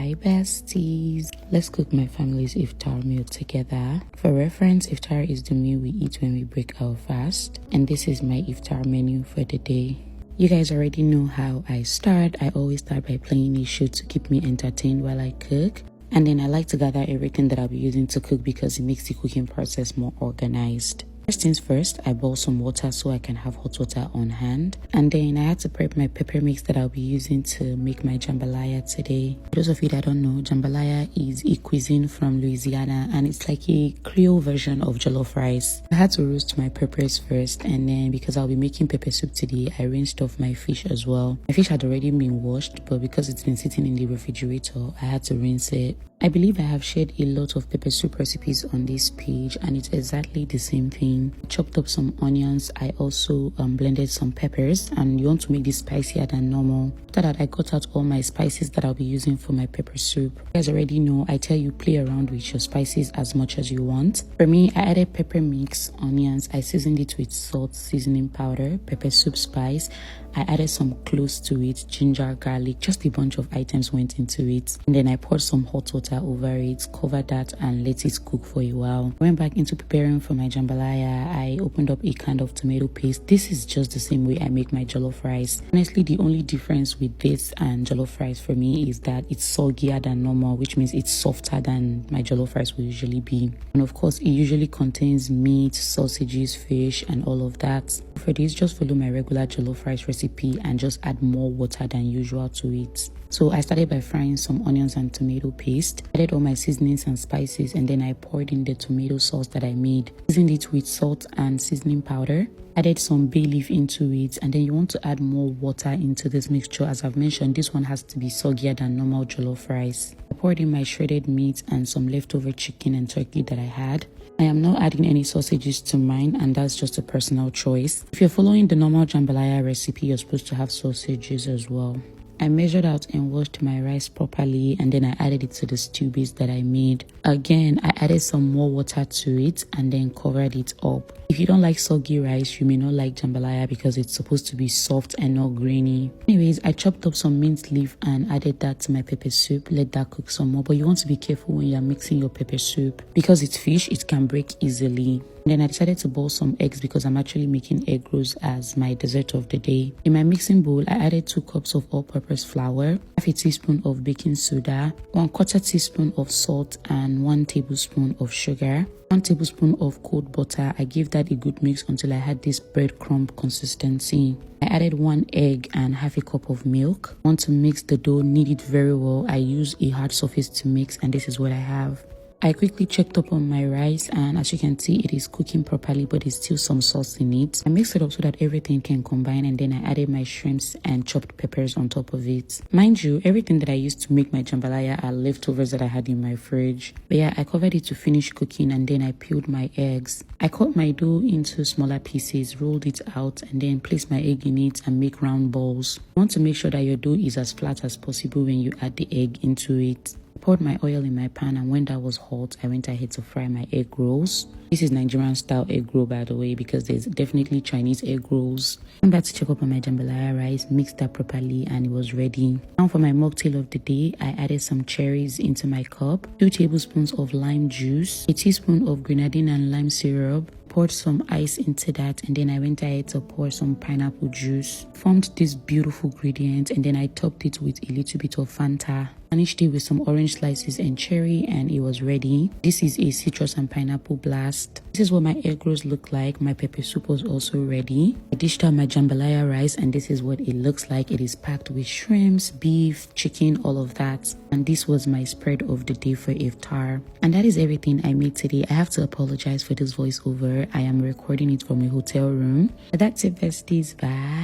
Hi besties, let's cook my family's iftar meal together. For reference, iftar is the meal we eat when we break our fast, and this is my iftar menu for the day. You guys already know how I start. I always start by playing a show to keep me entertained while I cook, and then I like to gather everything that I'll be using to cook because it makes the cooking process more organized. First things first, I boil some water so I can have hot water on hand. And then I had to prep my pepper mix that I'll be using to make my jambalaya today. For those of you that don't know, jambalaya is a cuisine from Louisiana and it's like a Creole version of jollof rice. I had to roast my peppers first, and then because I'll be making pepper soup today, I rinsed off my fish as well. My fish had already been washed, but because it's been sitting in the refrigerator, I had to rinse it. I believe I have shared a lot of pepper soup recipes on this page and it's exactly the same thing. I chopped up some onions. I also blended some peppers, and you want to make this spicier than normal. After that, I got out all my spices that I'll be using for my pepper soup. You guys already know I tell you play around with your spices as much as you want. For me, I added pepper mix, onions. I seasoned it with salt, seasoning powder, pepper soup spice. I added some cloves to it, ginger, garlic, just a bunch of items went into it. And then I poured some hot water over it, covered that and let it cook for a while. Went back into preparing for my jambalaya. I opened up a can of tomato paste. This is just the same way I make my jollof rice. Honestly, the only difference with this and jollof rice for me is that it's soggier than normal, which means it's softer than my jollof rice will usually be. And of course, it usually contains meat, sausages, fish, and all of that. For this, just follow my regular jollof rice recipe and just add more water than usual to it. So I started by frying some onions and tomato paste, added all my seasonings and spices, and then I poured in the tomato sauce that I made. Seasoned it with salt and seasoning powder, added some bay leaf into it, and then you want to add more water into this mixture. As I've mentioned, this one has to be soggier than normal jollof rice. I poured in my shredded meat and some leftover chicken and turkey that I had. I am not adding any sausages to mine, and that's just a personal choice. If you're following the normal jambalaya recipe, you're supposed to have sausages as well. I measured out and washed my rice properly, and then I added it to the stew base that I made. Again, I added some more water to it and then covered it up. If you don't like soggy rice, you may not like jambalaya because it's supposed to be soft and not grainy. Anyways, I chopped up some mint leaf and added that to my pepper soup. Let that cook some more, but you want to be careful when you're mixing your pepper soup because it's fish, it can break easily. And then I decided to boil some eggs because I'm actually making egg rolls as my dessert of the day. In my mixing bowl, I added 2 cups of all-purpose flour, half a teaspoon of baking soda, 1/4 teaspoon of salt, and 1 tablespoon of sugar, 1 tablespoon of cold butter. I gave that a good mix until I had this breadcrumb consistency. I added 1 egg and half a cup of milk. Want to mix the dough, knead it very well. I use a hard surface to mix, and this is what I have. I quickly checked up on my rice, and as you can see, it is cooking properly, but there's still some sauce in it. I mixed it up so that everything can combine, and then I added my shrimps and chopped peppers on top of it. Mind you, everything that I used to make my jambalaya are leftovers that I had in my fridge. But yeah, I covered it to finish cooking, and then I peeled my eggs. I cut my dough into smaller pieces, rolled it out, and then placed my egg in it and make round balls. You want to make sure that your dough is as flat as possible when you add the egg into it. I poured my oil in my pan, and when that was hot, I went ahead to fry my egg rolls. This is Nigerian style egg roll, by the way, because there's definitely Chinese egg rolls. I'm back to check up on my jambalaya rice, mixed that properly, and it was ready. Now for my mocktail of the day, I added some cherries into my cup, 2 tablespoons of lime juice, a teaspoon of grenadine and lime syrup, poured some ice into that, and then I went ahead to pour some pineapple juice. Formed this beautiful gradient, and then I topped it with a little bit of Fanta. Garnished it with some orange slices and cherry, and it was ready. This is a citrus and pineapple blast. This is what my egg rolls look like. My pepper soup was also ready. I dished out my jambalaya rice, and this is what it looks like. It is packed with shrimps, beef, chicken, all of that. And this was my spread of the day for iftar. And that is everything I made today. I have to apologize for this voiceover. I am recording it from a hotel room. But that's it, besties. Bye.